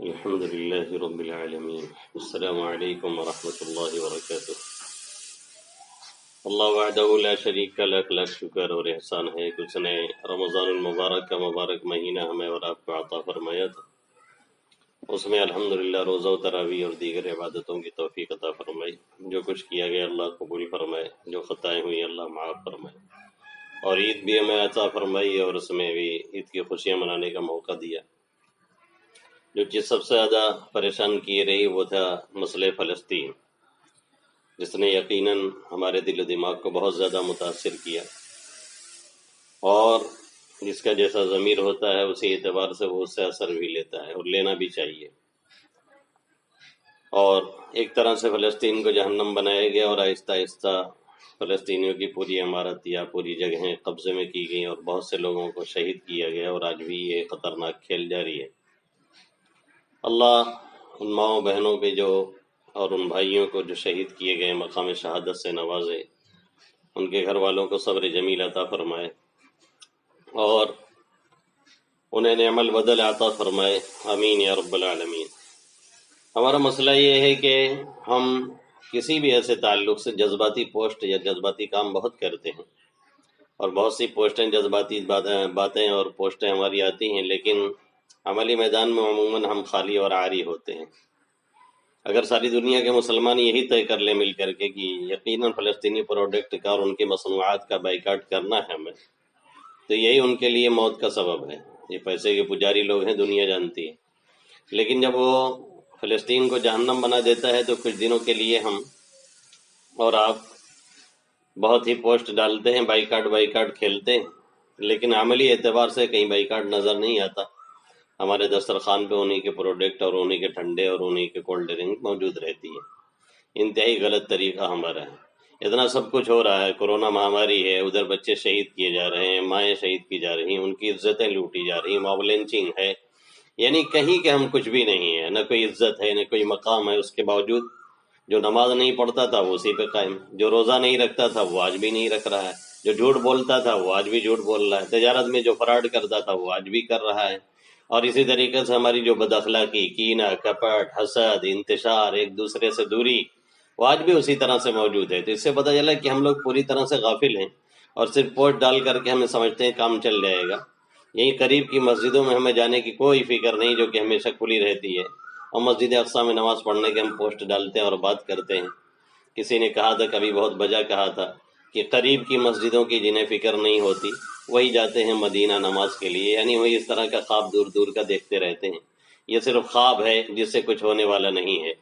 الحمد للہ رب العالمین، السلام علیکم ورحمۃ اللہ وبرکاتہ۔ اللہ وحدہ لا شریک کا لاکھ لاکھ شکر اور احسان ہے کہ اس نے رمضان المبارک کا مبارک مہینہ ہمیں اور آپ کو عطا فرمایا تھا۔ اس میں الحمدللہ روزہ و تراویح اور دیگر عبادتوں کی توفیق عطا فرمائی۔ جو کچھ کیا گیا اللہ قبول فرمائے، جو خطائیں ہوئی اللہ معاف فرمائے، اور عید بھی ہمیں عطا فرمائی اور اس میں بھی عید کی خوشیاں منانے کا موقع دیا۔ جو چیز سب سے زیادہ پریشان کی رہی وہ تھا مسئلہ فلسطین، جس نے یقیناً ہمارے دل و دماغ کو بہت زیادہ متاثر کیا، اور جس کا جیسا ضمیر ہوتا ہے اسی اعتبار سے وہ اس سے اثر بھی لیتا ہے اور لینا بھی چاہیے۔ اور ایک طرح سے فلسطین کو جہنم بنایا گیا اور آہستہ آہستہ فلسطینیوں کی پوری عمارت یا پوری جگہیں قبضے میں کی گئیں اور بہت سے لوگوں کو شہید کیا گیا، اور آج بھی یہ خطرناک کھیل جاری ہے۔ اللہ ان ماؤں بہنوں پہ اور ان بھائیوں کو جو شہید کیے گئے مقام شہادت سے نوازے، ان کے گھر والوں کو صبر جمیل عطا فرمائے اور انہیں نعم البدل عطا فرمائے، آمین یا رب العالمین۔ ہمارا مسئلہ یہ ہے کہ ہم کسی بھی ایسے تعلق سے جذباتی پوسٹ یا جذباتی کام بہت کرتے ہیں، اور بہت سی پوسٹیں جذباتی باتیں اور پوسٹیں ہماری آتی ہیں، لیکن عملی میدان میں عموماً ہم خالی اور عاری ہوتے ہیں۔ اگر ساری دنیا کے مسلمان یہی طے کر لیں مل کر کے کہ یقیناً فلسطینی پروڈکٹ کا اور ان کی مصنوعات کا بائیکاٹ کرنا ہے ہمیں، تو یہی ان کے لیے موت کا سبب ہے۔ یہ پیسے کے پجاری لوگ ہیں، دنیا جانتی ہے، لیکن جب وہ فلسطین کو جہنم بنا دیتا ہے تو کچھ دنوں کے لیے ہم اور آپ بہت ہی پوسٹ ڈالتے ہیں، بائیکاٹ کھیلتے ہیں، لیکن عملی اعتبار سے کہیں بائیکاٹ نظر نہیں آتا۔ ہمارے دسترخوان پہ انہی کے پروڈکٹ اور انہی کے ٹھنڈے اور انہی کے کولڈ ڈرنک موجود رہتی ہے۔ انتہائی غلط طریقہ ہمارا ہے۔ اتنا سب کچھ ہو رہا ہے، کورونا مہاماری ہے، ادھر بچے شہید کیے جا رہے ہیں، مائیں شہید کی جا رہی ہیں، ان کی عزتیں لوٹی جا رہی ہیں، موب لنچنگ ہے، یعنی کہیں کہ ہم کچھ بھی نہیں ہے، نہ کوئی عزت ہے، نہ کوئی مقام ہے۔ اس کے باوجود جو نماز نہیں پڑھتا تھا وہ اسی پہ قائم، جو روزہ نہیں رکھتا تھا وہ آج بھی نہیں رکھ رہا ہے، جو جھوٹ بولتا تھا وہ آج بھی جھوٹ بول رہا ہے، تجارت میں جو فراڈ کرتا تھا وہ آج بھی کر رہا ہے، اور اسی طریقے سے ہماری جو بد اخلاقی، کینہ، کپٹ، حسد، انتشار، ایک دوسرے سے دوری، وہ آج بھی اسی طرح سے موجود ہے۔ تو اس سے پتہ چلا کہ ہم لوگ پوری طرح سے غافل ہیں، اور صرف پوسٹ ڈال کر کے ہمیں سمجھتے ہیں کام چل جائے گا۔ یہیں قریب کی مسجدوں میں ہمیں جانے کی کوئی فکر نہیں، جو کہ ہمیشہ کھلی رہتی ہے، اور مسجد اقصیٰ میں نماز پڑھنے کے ہم پوسٹ ڈالتے ہیں اور بات کرتے ہیں۔ کسی نے کہا تھا، کبھی بہت بجا کہا تھا، کہ قریب کی مسجدوں کی جنہیں فکر نہیں ہوتی وہی جاتے ہیں مدینہ نماز کے لیے، یعنی وہی اس طرح کا خواب دور دور کا دیکھتے رہتے ہیں۔ یہ صرف خواب ہے جس سے کچھ ہونے والا نہیں ہے۔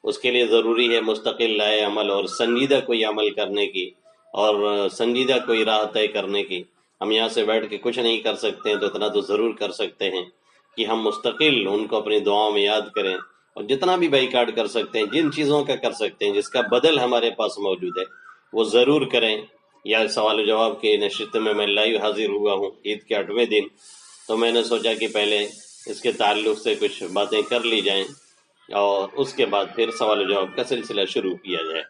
اس کے لیے ضروری ہے مستقل رائے عمل اور سنجیدہ کوئی عمل کرنے کی، اور سنجیدہ کوئی راہ طے کرنے کی۔ ہم یہاں سے بیٹھ کے کچھ نہیں کر سکتے ہیں، تو اتنا تو ضرور کر سکتے ہیں کہ ہم مستقل ان کو اپنی دعاؤں میں یاد کریں، اور جتنا بھی بائیکاٹ کر سکتے ہیں، جن چیزوں کا کر سکتے ہیں جس کا بدل ہمارے پاس موجود ہے وہ ضرور کریں۔ یا سوال و جواب کی نشست میں میں لائیو حاضر ہوا ہوں عید کے 8ویں دن، تو میں نے سوچا کہ پہلے اس کے تعلق سے کچھ باتیں کر لی جائیں، اور اس کے بعد پھر سوال و جواب کا سلسلہ شروع کیا جائے۔